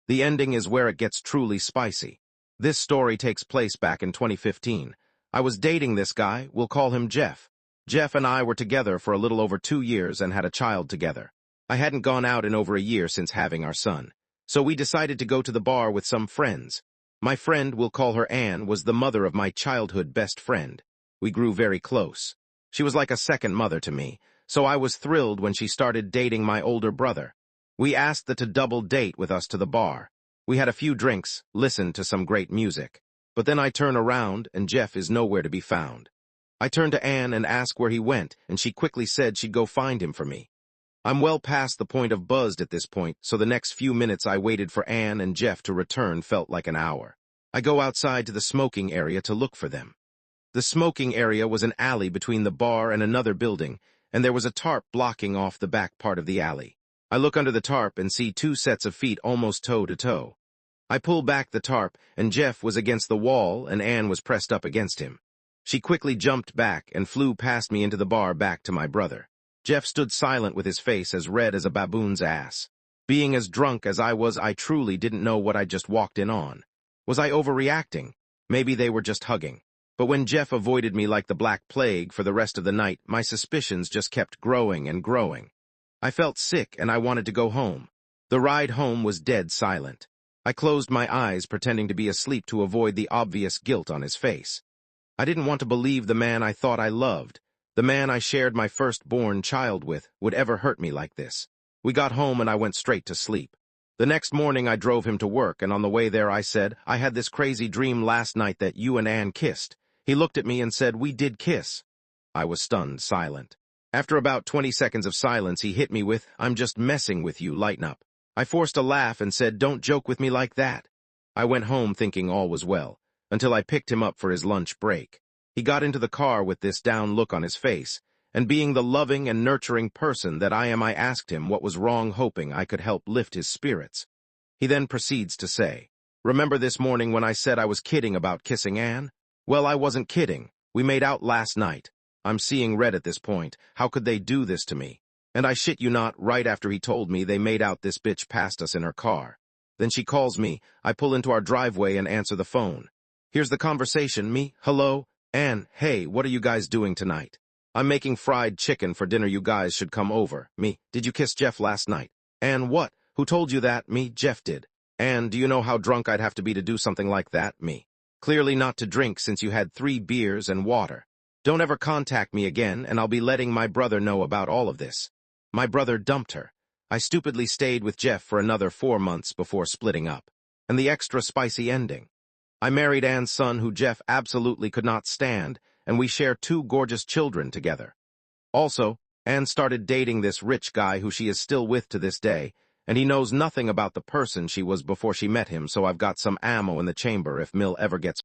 The ending is where it gets truly spicy. This story takes place back in 2015. I was dating this guy, we'll call him Jeff. Jeff and I were together for a little over 2 years and had a child together. I hadn't gone out in over a year since having our son. So we decided to go to the bar with some friends. My friend, we'll call her Anne, was the mother of my childhood best friend. We grew very close. She was like a second mother to me, so I was thrilled when she started dating my older brother. We asked her to double date with us to the bar. We had a few drinks, listened to some great music. But then I turn around, and Jeff is nowhere to be found. I turn to Anne and ask where he went, and she quickly said she'd go find him for me. I'm well past the point of buzzed at this point, so the next few minutes I waited for Anne and Jeff to return felt like an hour. I go outside to the smoking area to look for them. The smoking area was an alley between the bar and another building, and there was a tarp blocking off the back part of the alley. I look under the tarp and see 2 sets of feet almost toe to toe. I pull back the tarp, and Jeff was against the wall and Anne was pressed up against him. She quickly jumped back and flew past me into the bar back to my brother. Jeff stood silent with his face as red as a baboon's ass. Being as drunk as I was, I truly didn't know what I just walked in on. Was I overreacting? Maybe they were just hugging. But when Jeff avoided me like the Black Plague for the rest of the night, my suspicions just kept growing and growing. I felt sick and I wanted to go home. The ride home was dead silent. I closed my eyes, pretending to be asleep to avoid the obvious guilt on his face. I didn't want to believe the man I thought I loved, the man I shared my firstborn child with, would ever hurt me like this. We got home and I went straight to sleep. The next morning I drove him to work, and on the way there I said, I had this crazy dream last night that you and Anne kissed. He looked at me and said, we did kiss. I was stunned, silent. After about 20 seconds of silence, he hit me with, I'm just messing with you, lighten up. I forced a laugh and said, don't joke with me like that. I went home thinking all was well, until I picked him up for his lunch break. He got into the car with this down look on his face, and being the loving and nurturing person that I am, I asked him what was wrong, hoping I could help lift his spirits. He then proceeds to say, remember this morning when I said I was kidding about kissing Anne? Well, I wasn't kidding. We made out last night. I'm seeing red at this point. How could they do this to me? And I shit you not, right after he told me, they made out, this bitch passed us in her car. Then she calls me. I pull into our driveway and answer the phone. Here's the conversation. Me, hello? Anne, hey, what are you guys doing tonight? I'm making fried chicken for dinner, you guys should come over. Me, did you kiss Jeff last night? Anne, what? Who told you that? Me, Jeff did. Anne, do you know how drunk I'd have to be to do something like that? Me, clearly not to drink since you had 3 beers and water. Don't ever contact me again, and I'll be letting my brother know about all of this. My brother dumped her. I stupidly stayed with Jeff for another 4 months before splitting up. And the extra spicy ending. I married Anne's son, who Jeff absolutely could not stand, and we share 2 gorgeous children together. Also, Anne started dating this rich guy who she is still with to this day, and he knows nothing about the person she was before she met him, so I've got some ammo in the chamber if Mill ever gets